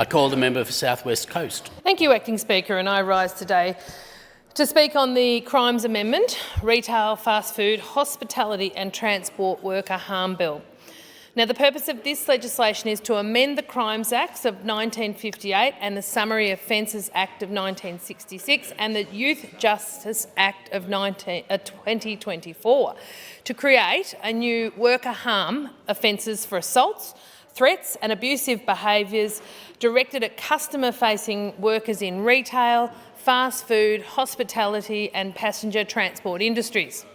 I call the member for South West Coast. Thank you, Acting Speaker, and I rise today to speak on the Crimes Amendment, Retail, Fast Food, Hospitality and Transport Worker Harm Bill. Now, the purpose of this legislation is to amend the Crimes Acts of 1958 and the Summary Offences Act of 1966 and the Youth Justice Act of 2024 to create a new worker harm offences for assaults, threats and abusive behaviours directed at customer-facing workers in retail, fast food, hospitality and passenger transport industries.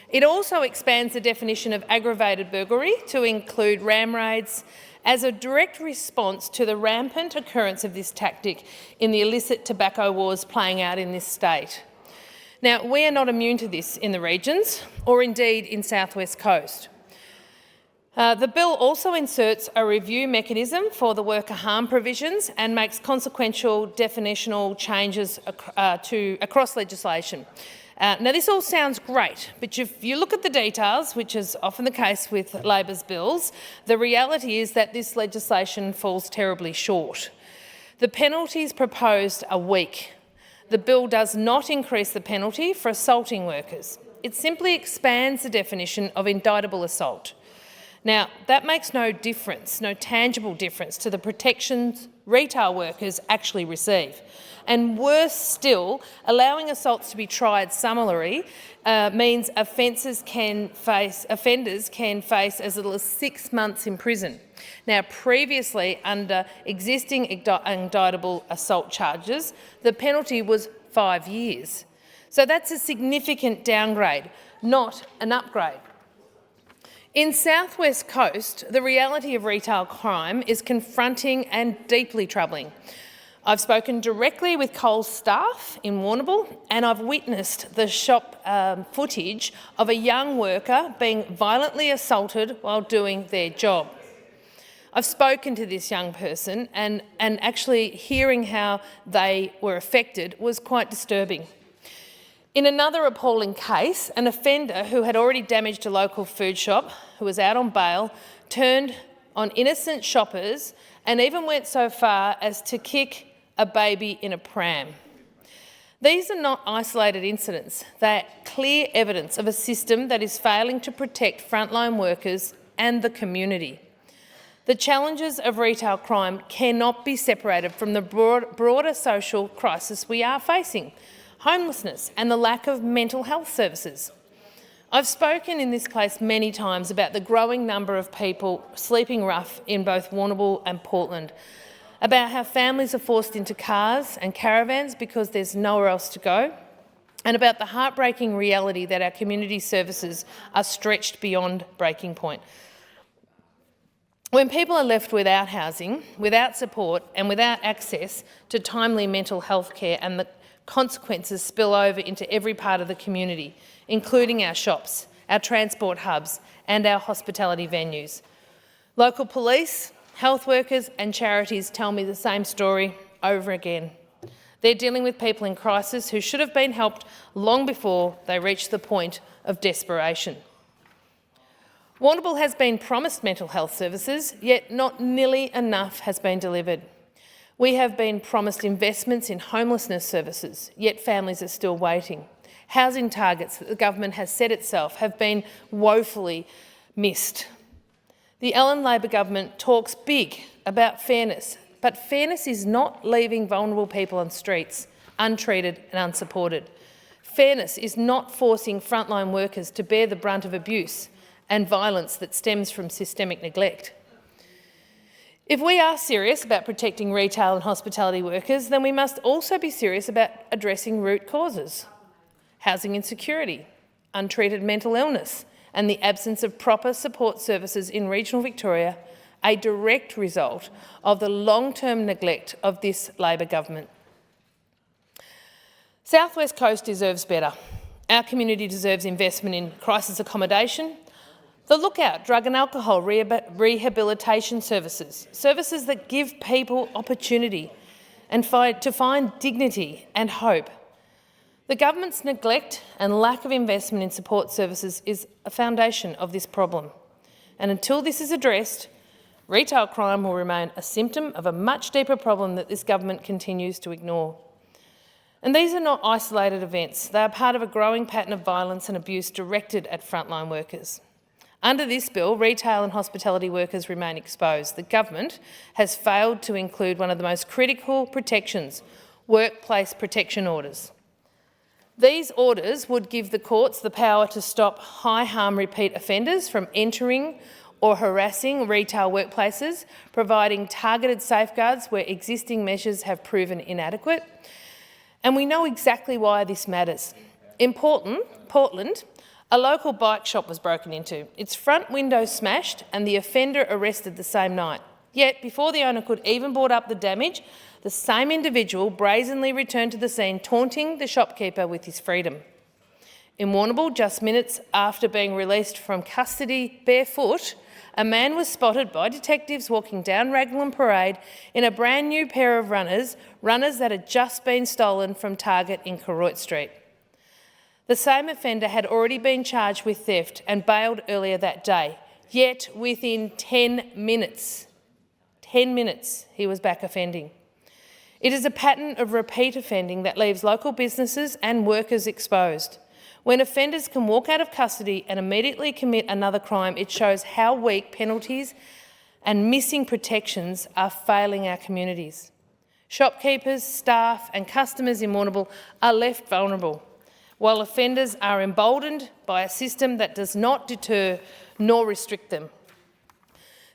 It also expands the definition of aggravated burglary to include ram raids as a direct response to the rampant occurrence of this tactic in the illicit tobacco wars playing out in this state. Now, we are not immune to this in the regions or indeed in South West Coast. The bill also inserts a review mechanism for the worker harm provisions and makes consequential definitional changes across legislation. Now, this all sounds great, but if you look at the details, which is often the case with Labor's bills, the reality is that this legislation falls terribly short. The penalties proposed are weak. The bill does not increase the penalty for assaulting workers. It simply expands the definition of indictable assault. Now, that makes no difference, no tangible difference to the protections retail workers actually receive. And worse still, allowing assaults to be tried summarily means offenders can face as little as 6 months in prison. Now, previously, under existing indictable assault charges, the penalty was 5 years. So that's a significant downgrade, not an upgrade. In South West Coast, the reality of retail crime is confronting and deeply troubling. I've spoken directly with Coles staff in Warrnambool and I've witnessed the shop footage of a young worker being violently assaulted while doing their job. I've spoken to this young person and actually hearing how they were affected was quite disturbing. In another appalling case, an offender who had already damaged a local food shop, who was out on bail, turned on innocent shoppers and even went so far as to kick a baby in a pram. These are not isolated incidents. They are clear evidence of a system that is failing to protect frontline workers and the community. The challenges of retail crime cannot be separated from the broader social crisis we are facing: homelessness and the lack of mental health services. I've spoken in this place many times about the growing number of people sleeping rough in both Warrnambool and Portland, about how families are forced into cars and caravans because there's nowhere else to go, and about the heartbreaking reality that our community services are stretched beyond breaking point. When people are left without housing, without support and without access to timely mental health care, and the consequences spill over into every part of the community, including our shops, our transport hubs and our hospitality venues. Local police, health workers and charities tell me the same story over again. They're dealing with people in crisis who should have been helped long before they reached the point of desperation. Warrnambool has been promised mental health services, yet not nearly enough has been delivered. We have been promised investments in homelessness services, yet families are still waiting. Housing targets that the government has set itself have been woefully missed. The Allan Labor government talks big about fairness, but fairness is not leaving vulnerable people on streets, untreated and unsupported. Fairness is not forcing frontline workers to bear the brunt of abuse and violence that stems from systemic neglect. If we are serious about protecting retail and hospitality workers, then we must also be serious about addressing root causes: housing insecurity, untreated mental illness, and the absence of proper support services in regional Victoria, a direct result of the long-term neglect of this Labor government. South West Coast deserves better. Our community deserves investment in crisis accommodation, the Lookout drug and alcohol rehabilitation services, services that give people opportunity and to find dignity and hope. The government's neglect and lack of investment in support services is a foundation of this problem. And until this is addressed, Retail crime will remain a symptom of a much deeper problem that this government continues to ignore. And these are not isolated events. They are part of a growing pattern of violence and abuse directed at frontline workers. Under this bill, retail and hospitality workers remain exposed. The government has failed to include one of the most critical protections, workplace protection orders. These orders would give the courts the power to stop high-harm repeat offenders from entering or harassing retail workplaces, providing targeted safeguards where existing measures have proven inadequate. And we know exactly why this matters. In Portland, a local bike shop was broken into, its front window smashed and the offender arrested the same night. Yet, before the owner could even board up the damage, the same individual brazenly returned to the scene, taunting the shopkeeper with his freedom. In Warrnambool, just minutes after being released from custody barefoot, a man was spotted by detectives walking down Raglan Parade in a brand new pair of runners that had just been stolen from Target in Koroit Street. The same offender had already been charged with theft and bailed earlier that day, yet within 10 minutes, he was back offending. It is a pattern of repeat offending that leaves local businesses and workers exposed. When offenders can walk out of custody and immediately commit another crime, it shows how weak penalties and missing protections are failing our communities. Shopkeepers, staff and customers in Warrnambool are left vulnerable, while offenders are emboldened by a system that does not deter nor restrict them.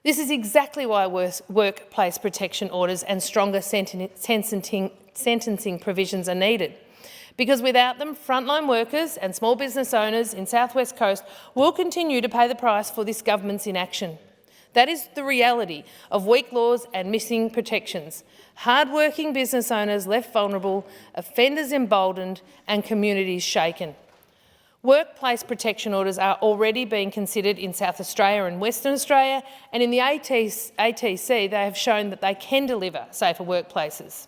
This is exactly why workplace protection orders and stronger sentencing provisions are needed. Because without them, frontline workers and small business owners in South West Coast will continue to pay the price for this government's inaction. That is the reality of weak laws and missing protections. Hard-working business owners left vulnerable, offenders emboldened and communities shaken. Workplace protection orders are already being considered in South Australia and Western Australia, and in the ATC they have shown that they can deliver safer workplaces.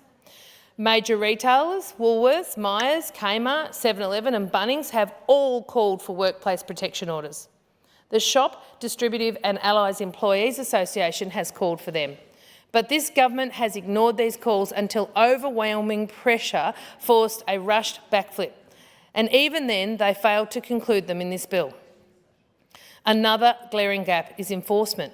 Major retailers, Woolworths, Myers, Kmart, 7-Eleven and Bunnings have all called for workplace protection orders. The Shop, Distributive and Allies Employees Association has called for them. But this government has ignored these calls until overwhelming pressure forced a rushed backflip. And even then, they failed to conclude them in this bill. Another glaring gap is enforcement.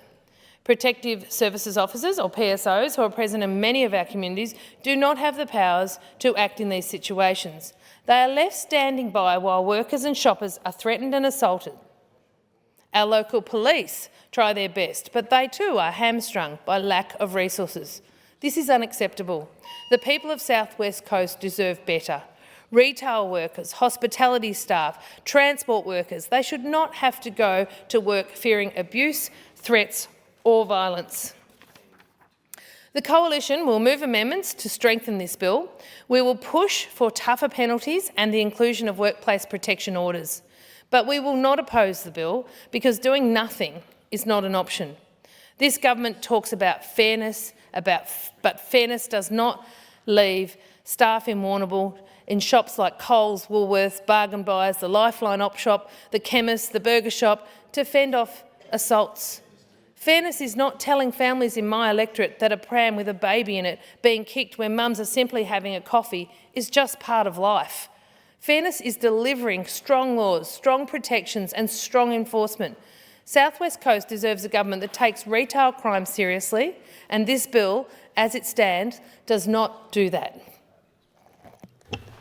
Protective Services Officers, or PSOs, who are present in many of our communities, do not have the powers to act in these situations. They are left standing by while workers and shoppers are threatened and assaulted. Our local police try their best, but they too are hamstrung by lack of resources. This is unacceptable. The people of South West Coast deserve better. Retail workers, hospitality staff, transport workers, they should not have to go to work fearing abuse, threats or violence. The Coalition will move amendments to strengthen this bill. We will push for tougher penalties and the inclusion of workplace protection orders. But we will not oppose the bill because doing nothing is not an option. This government talks about fairness, but fairness does not leave staff in Warrnambool in shops like Coles, Woolworths, Bargain Buyers, the Lifeline Op Shop, the chemist, the burger shop to fend off assaults. Fairness is not telling families in my electorate that a pram with a baby in it being kicked when mums are simply having a coffee is just part of life. Fairness is delivering strong laws, strong protections and strong enforcement. South West Coast deserves a government that takes retail crime seriously, and this bill, as it stands, does not do that.